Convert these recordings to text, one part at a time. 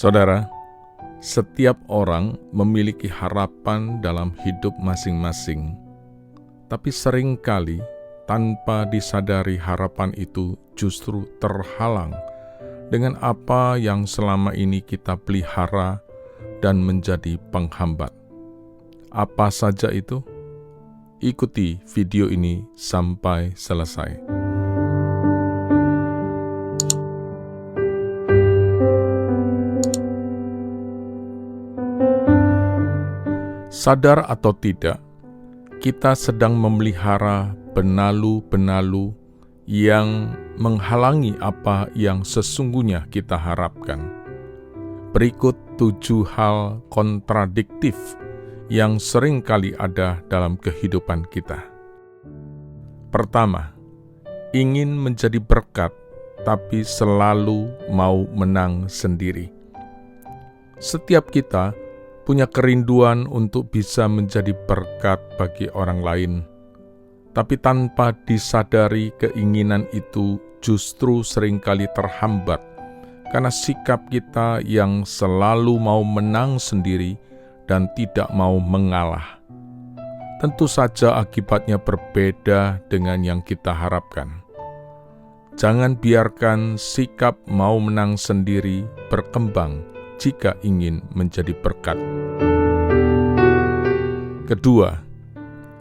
Saudara, setiap orang memiliki harapan dalam hidup masing-masing, tapi seringkali tanpa disadari harapan itu justru terhalang dengan apa yang selama ini kita pelihara dan menjadi penghambat. Apa saja itu? Ikuti video ini sampai selesai. Sadar atau tidak, kita sedang memelihara benalu-benalu yang menghalangi apa yang sesungguhnya kita harapkan. Berikut 7 hal kontradiktif yang sering kali ada dalam kehidupan kita. Pertama, ingin menjadi berkat, tapi selalu mau menang sendiri. Setiap kita punya kerinduan untuk bisa menjadi berkat bagi orang lain, tapi tanpa disadari keinginan itu justru seringkali terhambat karena sikap kita yang selalu mau menang sendiri dan tidak mau mengalah. Tentu saja akibatnya berbeda dengan yang kita harapkan. Jangan biarkan sikap mau menang sendiri berkembang jika ingin menjadi berkat. Kedua,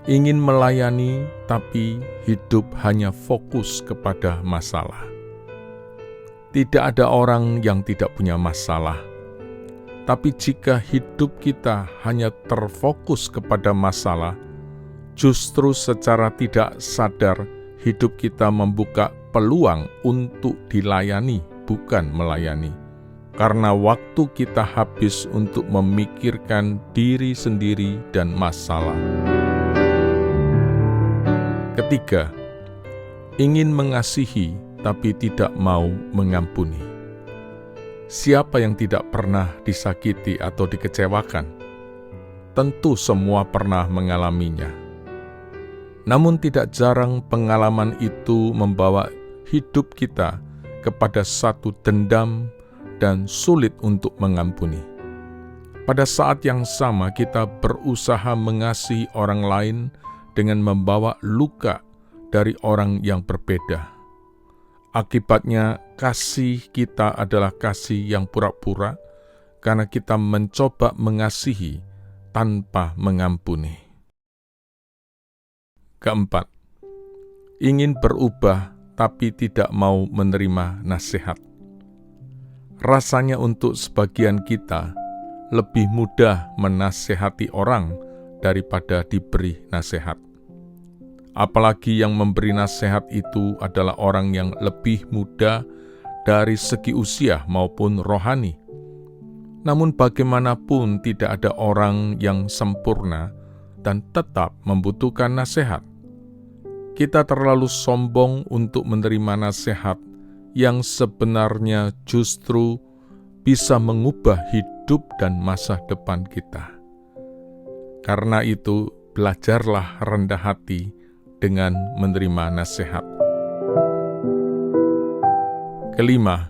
ingin melayani tapi hidup hanya fokus kepada masalah. Tidak ada orang yang tidak punya masalah, tapi jika hidup kita hanya terfokus kepada masalah, justru secara tidak sadar hidup kita membuka peluang untuk dilayani, bukan melayani. Karena waktu kita habis untuk memikirkan diri sendiri dan masalah. Ketiga, ingin mengasihi tapi tidak mau mengampuni. Siapa yang tidak pernah disakiti atau dikecewakan? Tentu semua pernah mengalaminya. Namun tidak jarang pengalaman itu membawa hidup kita kepada satu dendam dan sulit untuk mengampuni. Pada saat yang sama kita berusaha mengasihi orang lain dengan membawa luka dari orang yang berbeda. Akibatnya kasih kita adalah kasih yang pura-pura karena kita mencoba mengasihi tanpa mengampuni. Keempat, ingin berubah tapi tidak mau menerima nasihat. Rasanya untuk sebagian kita lebih mudah menasehati orang daripada diberi nasihat. Apalagi yang memberi nasihat itu adalah orang yang lebih muda dari segi usia maupun rohani. Namun bagaimanapun tidak ada orang yang sempurna dan tetap membutuhkan nasihat. Kita terlalu sombong untuk menerima nasihat yang sebenarnya justru bisa mengubah hidup dan masa depan kita. Karena itu, belajarlah rendah hati dengan menerima nasihat. Kelima,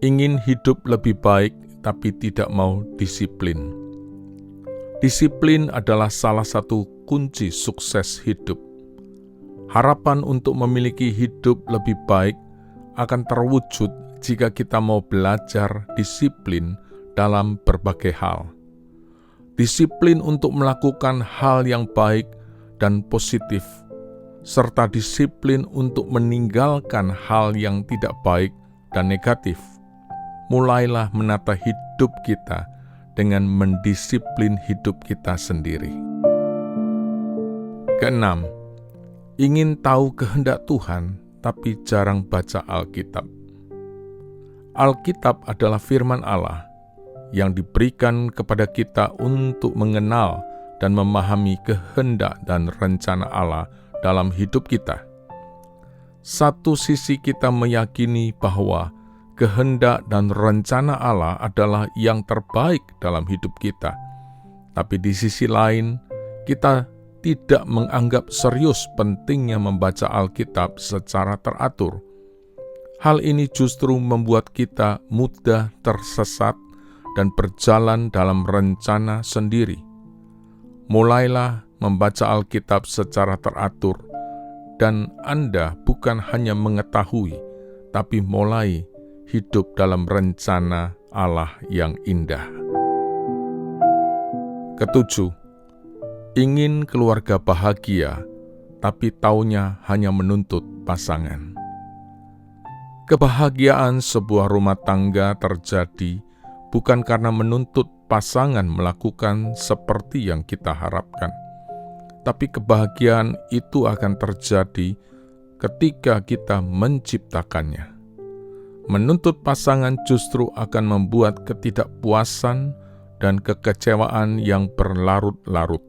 ingin hidup lebih baik tapi tidak mau disiplin. Disiplin adalah salah satu kunci sukses hidup. Harapan untuk memiliki hidup lebih baik akan terwujud jika kita mau belajar disiplin dalam berbagai hal. Disiplin untuk melakukan hal yang baik dan positif, serta disiplin untuk meninggalkan hal yang tidak baik dan negatif. Mulailah menata hidup kita dengan mendisiplin hidup kita sendiri. Keenam, ingin tahu kehendak Tuhan tapi jarang baca Alkitab. Alkitab adalah firman Allah yang diberikan kepada kita untuk mengenal dan memahami kehendak dan rencana Allah dalam hidup kita. Satu sisi kita meyakini bahwa kehendak dan rencana Allah adalah yang terbaik dalam hidup kita. Tapi di sisi lain, kita tidak menganggap serius pentingnya membaca Alkitab secara teratur. Hal ini justru membuat kita mudah tersesat dan berjalan dalam rencana sendiri. Mulailah membaca Alkitab secara teratur, dan Anda bukan hanya mengetahui, tapi mulai hidup dalam rencana Allah yang indah. Ketujuh, ingin keluarga bahagia, tapi taunya hanya menuntut pasangan. Kebahagiaan sebuah rumah tangga terjadi bukan karena menuntut pasangan melakukan seperti yang kita harapkan, tapi kebahagiaan itu akan terjadi ketika kita menciptakannya. Menuntut pasangan justru akan membuat ketidakpuasan dan kekecewaan yang berlarut-larut.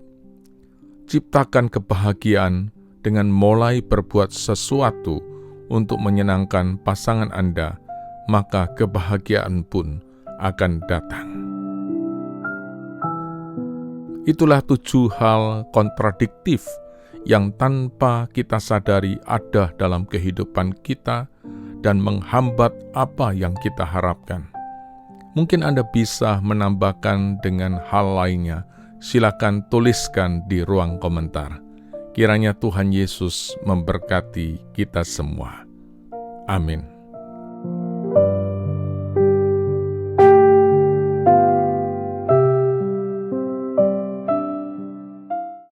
Ciptakan kebahagiaan dengan mulai berbuat sesuatu untuk menyenangkan pasangan Anda, maka kebahagiaan pun akan datang. Itulah 7 hal kontradiktif yang tanpa kita sadari ada dalam kehidupan kita dan menghambat apa yang kita harapkan. Mungkin Anda bisa menambahkan dengan hal lainnya. Silakan tuliskan di ruang komentar. Kiranya Tuhan Yesus memberkati kita semua. Amin.